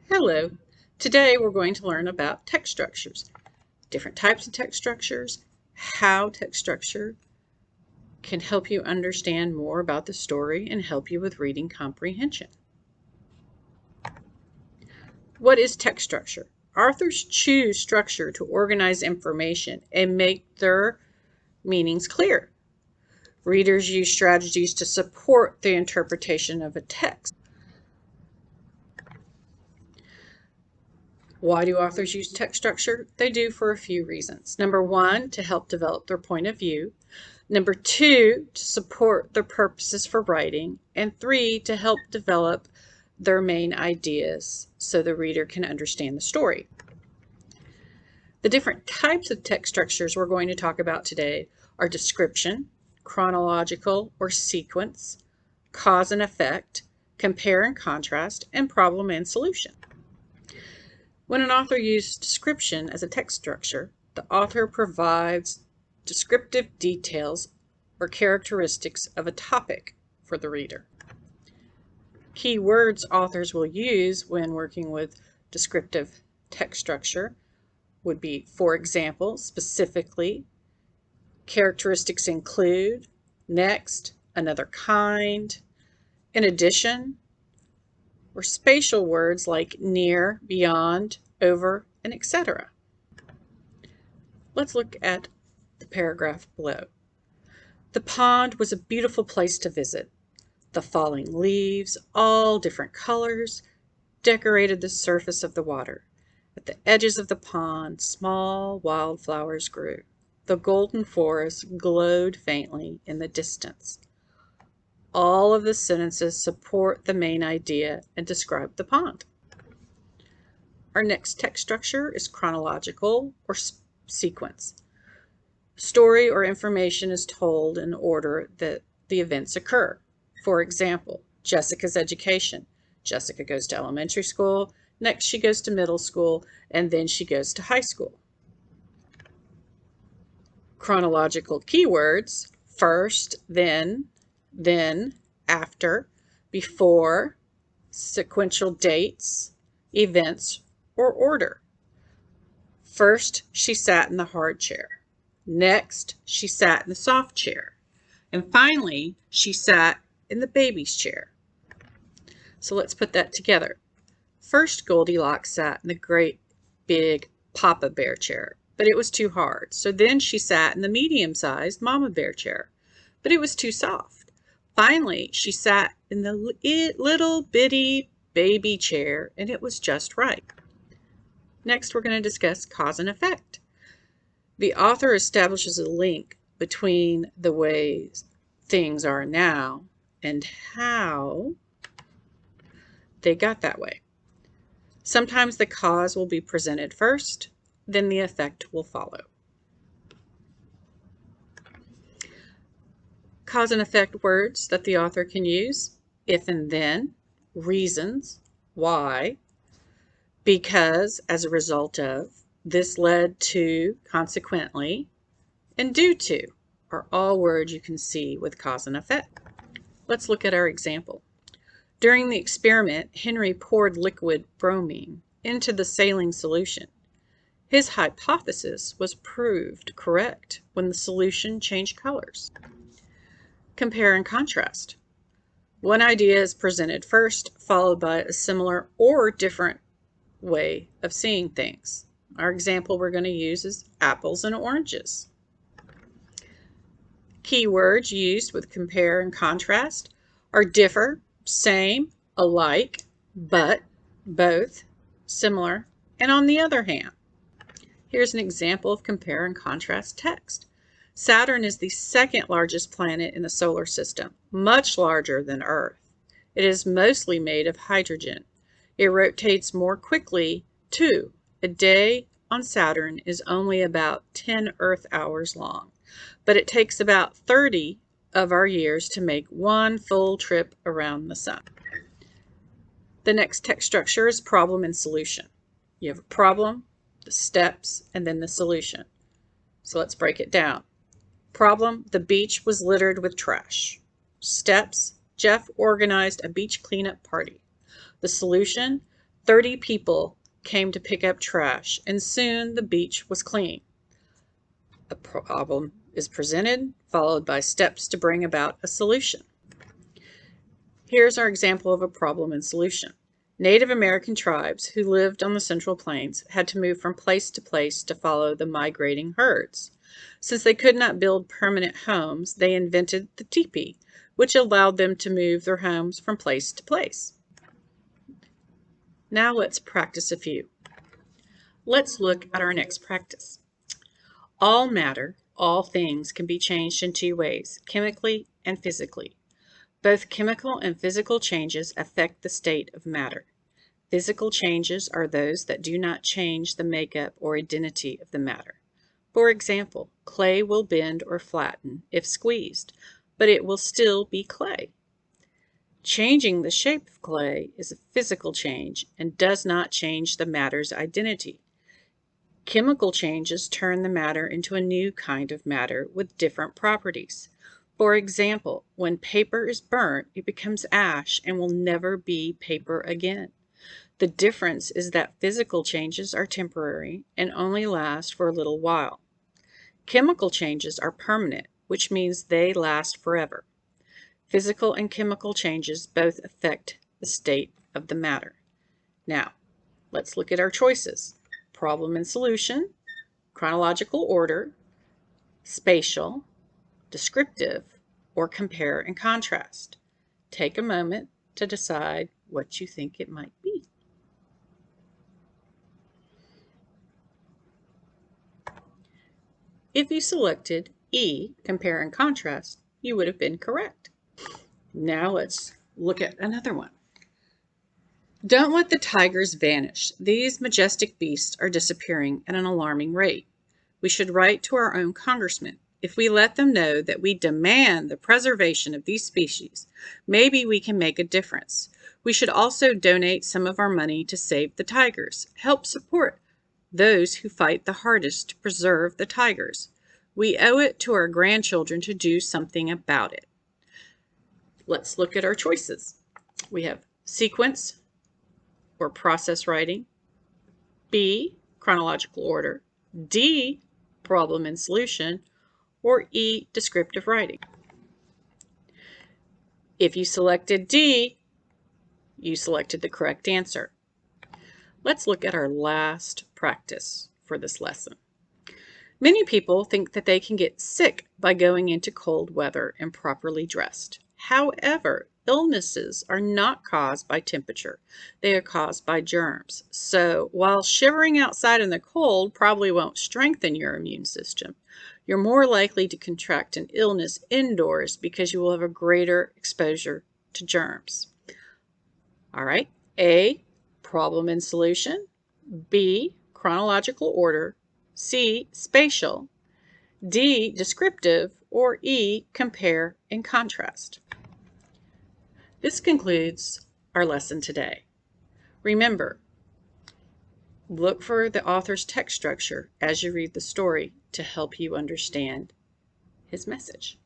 Hello. Today we're going to learn about text structures, different types of text structures, how text structure can help you understand more about the story and help you with reading comprehension. What is text structure? Authors choose structure to organize information and make their meanings clear. Readers use strategies to support the interpretation of a text. Why do authors use text structure? They do for a few reasons. Number one, to help develop their point of view. Number two, to support their purposes for writing. And three, to help develop their main ideas so the reader can understand the story. The different types of text structures we're going to talk about today are description, chronological or sequence, cause and effect, compare and contrast, and problem and solution. When an author uses description as a text structure, the author provides descriptive details or characteristics of a topic for the reader. Key words authors will use when working with descriptive text structure would be, for example, specifically, characteristics include, next, another kind, in addition, or spatial words like near, beyond, over, and etc. Let's look at the paragraph below. The pond was a beautiful place to visit. The falling leaves, all different colors, decorated the surface of the water. At the edges of the pond, small wildflowers grew. The golden forest glowed faintly in the distance. All of the sentences support the main idea and describe the pond. Our next text structure is chronological or sequence. Story or information is told in order that the events occur. For example, Jessica's education. Jessica goes to elementary school, next she goes to middle school, and then she goes to high school. Chronological keywords: first, then, after, before, sequential dates, events, or order. First, she sat in the hard chair. Next, she sat in the soft chair. And finally, she sat in the baby's chair. So let's put that together. First, Goldilocks sat in the great big Papa Bear chair, but it was too hard. So then she sat in the medium-sized Mama Bear chair, but it was too soft. Finally, she sat in the little bitty baby chair, and it was just right. Next, we're going to discuss cause and effect. The author establishes a link between the way things are now and how they got that way. Sometimes the cause will be presented first, then the effect will follow. Cause and effect words that the author can use: if and then, reasons, why, because, as a result of, this led to, consequently, and due to are all words you can see with cause and effect. Let's look at our example. During the experiment, Henry poured liquid bromine into the saline solution. His hypothesis was proved correct when the solution changed colors. Compare and contrast. One idea is presented first, followed by a similar or different way of seeing things. Our example we're going to use is apples and oranges. Keywords used with compare and contrast are differ, same, alike, but, both, similar, and on the other hand. Here's an example of compare and contrast text. Saturn is the second largest planet in the solar system, much larger than Earth. It is mostly made of hydrogen. It rotates more quickly, too. A day on Saturn is only about 10 Earth hours long, but it takes about 30 of our years to make one full trip around the sun. The next text structure is problem and solution. You have a problem, the steps, and then the solution. So let's break it down. Problem: the beach was littered with trash. Steps: Jeff organized a beach cleanup party. The solution: 30 people came to pick up trash, and soon the beach was clean. A problem is presented, followed by steps to bring about a solution. Here's our example of a problem and solution. Native American tribes who lived on the Central Plains had to move from place to place to follow the migrating herds. Since they could not build permanent homes, they invented the teepee, which allowed them to move their homes from place to place. Now let's practice a few. Let's look at our next practice. All matter, all things can be changed in two ways, chemically and physically. Both chemical and physical changes affect the state of matter. Physical changes are those that do not change the makeup or identity of the matter. For example, clay will bend or flatten if squeezed, but it will still be clay. Changing the shape of clay is a physical change and does not change the matter's identity. Chemical changes turn the matter into a new kind of matter with different properties. For example, when paper is burnt, it becomes ash and will never be paper again. The difference is that physical changes are temporary and only last for a little while. Chemical changes are permanent, which means they last forever. Physical and chemical changes both affect the state of the matter. Now, let's look at our choices. Problem and solution, chronological order, spatial, descriptive, or compare and contrast. Take a moment to decide what you think it might be. If you selected E, compare and contrast, you would have been correct. Now let's look at another one. Don't let the tigers vanish. These majestic beasts are disappearing at an alarming rate. We should write to our own congressman. If we let them know that we demand the preservation of these species, maybe we can make a difference. We should also donate some of our money to save the tigers. Help support those who fight the hardest to preserve the tigers. We owe it to our grandchildren to do something about it. Let's look at our choices. We have sequence or process writing, B, chronological order, D, problem and solution, or E, descriptive writing. If you selected D, you selected the correct answer. Let's look at our last practice for this lesson. Many people think that they can get sick by going into cold weather and properly dressed. However, illnesses are not caused by temperature. They are caused by germs. So while shivering outside in the cold probably won't strengthen your immune system, you're more likely to contract an illness indoors because you will have a greater exposure to germs. All right, A, problem and solution, B, chronological order, C, spatial, D, descriptive, or E, compare and contrast. This concludes our lesson today. Remember, look for the author's text structure as you read the story to help you understand his message.